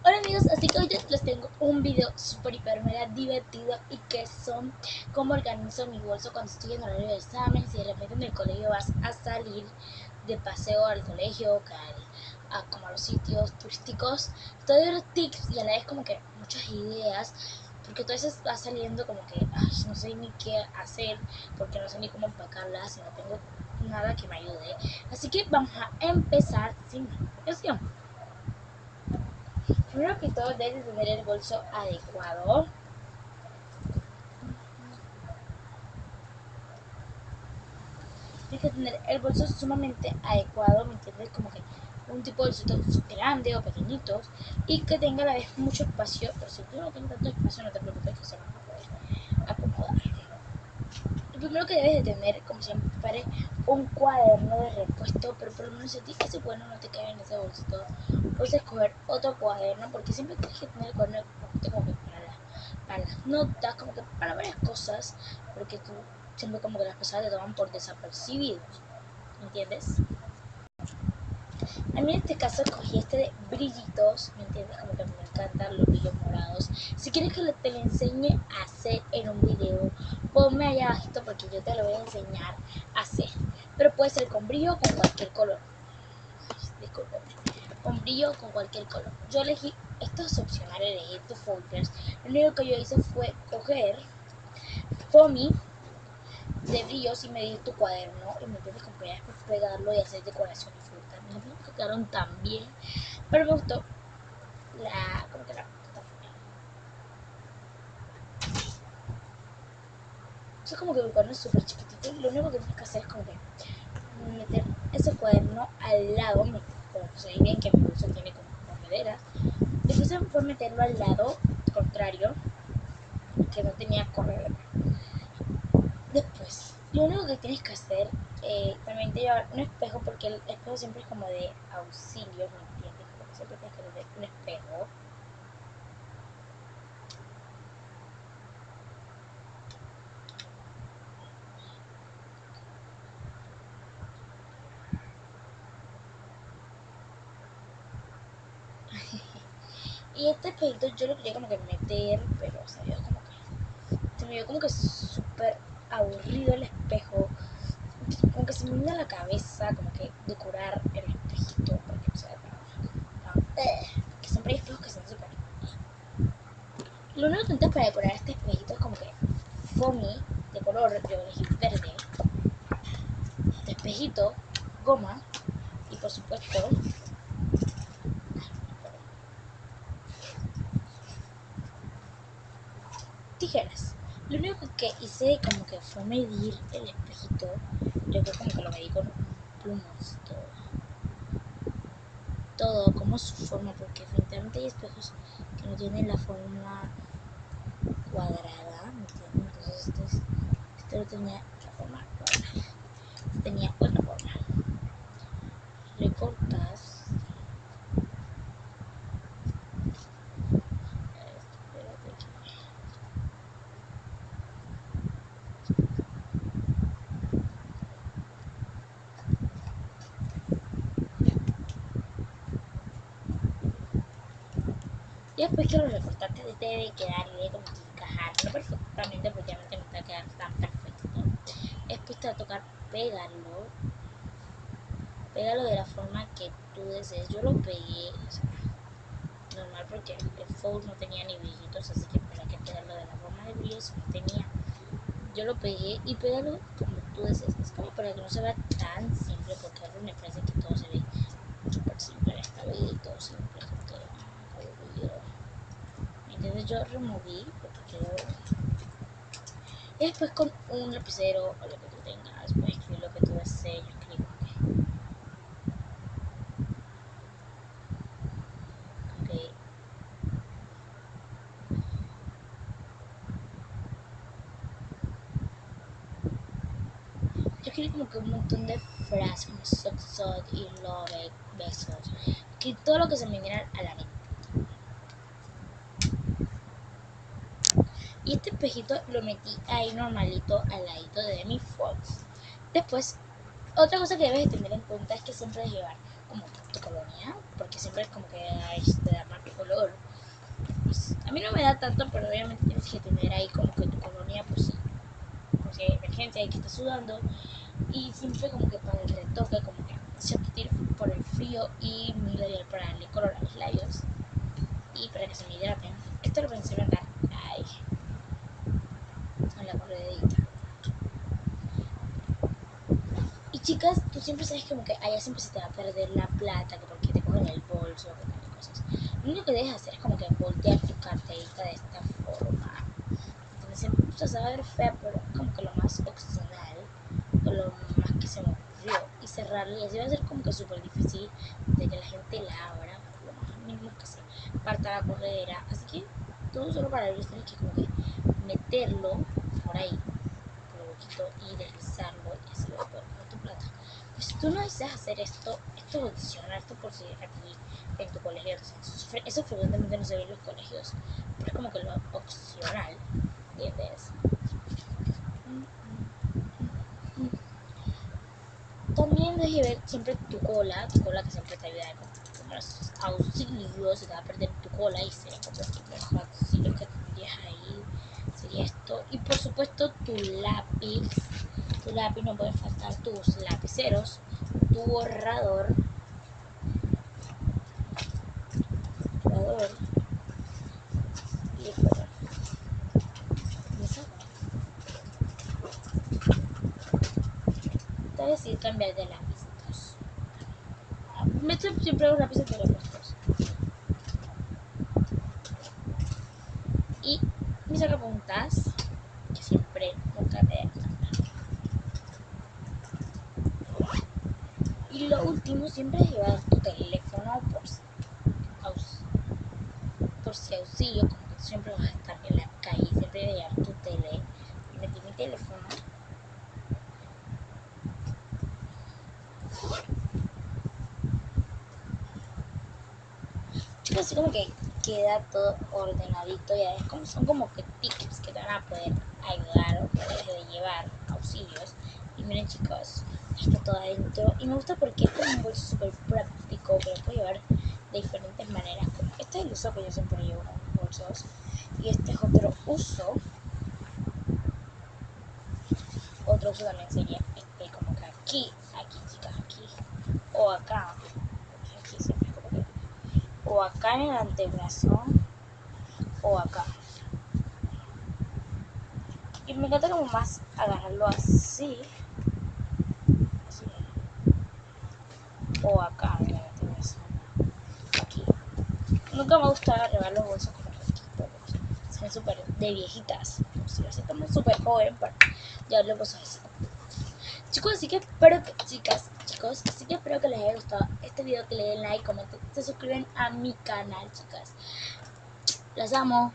Hola amigos, así que hoy les tengo un video super hiper mega divertido y que son cómo organizo mi bolso cuando estoy en horario de examen. Si de repente en el colegio vas a salir de paseo al colegio, como a los sitios turísticos, te doy los tips y a la vez como que muchas ideas, porque tú a veces vas saliendo como que no sé ni qué hacer, porque no sé ni cómo empacarlas y no tengo nada que me ayude. Así que vamos a empezar sin más dilación. Primero que todo debes tener el bolso adecuado. Tienes que tener el bolso sumamente adecuado, ¿me entiendes? Como que un tipo de bolsito grande o pequeñitos y que tenga a la vez mucho espacio. Pero si tú no tienes tanto espacio, no te preocupes que se van a poder acomodar. Lo primero que debes de tener, como siempre, un cuaderno de repuesto, pero por lo menos si a ti ese cuaderno no te cabe en ese bolsito, puedes escoger otro cuaderno, porque siempre tienes que tener el cuaderno de repuesto como que para las notas, como que para varias cosas, porque tú siempre como que las personas te toman por desapercibidos, ¿entiendes? A mí en este caso escogí este de brillitos, ¿me entiendes? Como que me encantan los brillos morados. Si quieres que te lo enseñe a hacer en un video, ponme allá abajito porque yo te lo voy a enseñar a hacer. Pero puede ser con brillo o con cualquier color. Disculpen. Con brillo o con cualquier color. Yo elegí, esto es opcional, elegí tus folders. Lo único que yo hice fue coger foamy de brillos y medir tu cuaderno y me entiendes, como que ya después pegarlo y hacer decoración y fruta. No me quedaron tan bien, pero me gustó como que la eso es como que mi cuaderno es súper chiquitito y lo único que tienes que hacer es como que meter ese cuaderno al lado, como se ve bien que mi bolso tiene como correderas, después fue meterlo al lado contrario que no tenía corredera. Después, lo único que tienes que hacer, también te llevar un espejo, porque el espejo siempre es como de auxilio, ¿me entiendes? Como que siempre tienes que tener un espejo. Y este espejito yo lo quería como que meter, pero o sea, se me vio como que súper aburrido el espejo. Como que se me vino a la cabeza como que decorar el espejito, porque o sea, que siempre hay espejos que son súper. Lo único que intentas para decorar este espejito es como que foamy de color, yo elegí verde, este espejito, goma y por supuesto tijeras. Lo único que hice como que fue medir el espejito, yo creo como que lo medí con plumas, todo como su forma, porque definitivamente hay espejos que no tienen la forma cuadrada, ¿me entiendes? Entonces este no tenía la forma cuadrada, tenía otra forma. Recortas, y después que lo recortaste debe quedar y debe como que encajar, no perfectamente porque obviamente no te va a quedar tan perfecto. Después te va a tocar pegarlo, pégalo de la forma que tú desees. Yo lo pegué, o sea, normal porque el fold no tenía ni brillitos, así que para que pegarlo de la forma de brillos no tenía. Yo lo pegué y pégalo como tú desees, es como para que no se vea tan simple, porque a veces me parece que todo se ve súper simple en esta vida y todo simple, como que aburrido. Entonces yo removí porque quedó. Y después con un lapicero o lo que tú tengas, puedes escribir lo que tú desees. Yo escribo que yo escribí como que un montón de frases como suck suck y love it, besos, que todo lo que se me viene a la mente. Y este espejito lo metí ahí normalito al ladito de mi Fox. Después, otra cosa que debes tener en cuenta es que siempre debes llevar como tu colonia, porque siempre es como que te da mal color. mí no me da tanto, pero obviamente tienes que tener ahí como que tu colonia, pues si hay emergencia, hay que estar sudando. Y siempre como que para el retoque, como que Chantilly por el frío y mi L'Oreal para darle color a los labios. Y para que se me hidraten. Esto lo pensé en ahí, en la corredita. Y chicas, tú siempre sabes como que allá siempre se te va a perder la plata, que porque te cogen el bolso, que tal cosas. Lo único que debes hacer es como que voltear tu carterita de esta forma. Entonces siempre se va a ver fea, pero es como que lo más opcional, o lo más que se me ocurrió. Y cerrarla, y así va a ser como que súper difícil de que la gente la abra, lo más mínimo que se parta la corredera. Así que todo solo para ellos tienes que como que meterlo por ahí, por el huequito, y deslizarlo, y así vas a poder coger tu plata. Pues si tú no deseas hacer esto es opcional, esto por si aquí en tu colegio, eso frecuentemente no se ve en los colegios, pero es como que lo opcional, ¿entiendes? También debes ver siempre tu cola que siempre te ayuda con los auxilios, se te va a perder tu cola y sería como los mejores auxilios que tendrías ahí, sería esto. Y por supuesto tu lápiz no puede faltar, tus lapiceros, tu borrador, y el color. Te decir cambiar de lápiz. Meto siempre los lápices de los dos. Y mis sacapuntas, que siempre nunca me dan. Y lo último siempre es llevar tu teléfono por si auxilio, como que tú siempre vas a estar en la calle, siempre debes llevar tu tele. Y metí mi teléfono. Chicos, así como que queda todo ordenadito, ya es como, son como que tips que te van a poder ayudar o poder de llevar auxilios. Y miren chicos, está todo adentro y me gusta porque es como un bolso súper práctico que lo puedo llevar de diferentes maneras. Como este es el uso que yo siempre llevo con mis bolsos, y este es otro uso. Otro uso también sería este, como que aquí chicas, aquí o acá, aquí siempre como que, o acá en el antebrazo o acá. Y me encanta como más agarrarlo así, o acá en el antebrazo, aquí. Nunca me gusta agarrar los bolsos como aquí, porque se ven súper de viejitas. Si lo siento como súper joven, pero ya lo puedo así. Chicos, así que espero que, chicos, así que espero que les haya gustado este video, que le den like, comenten, se suscriben a mi canal, chicas. Las amo.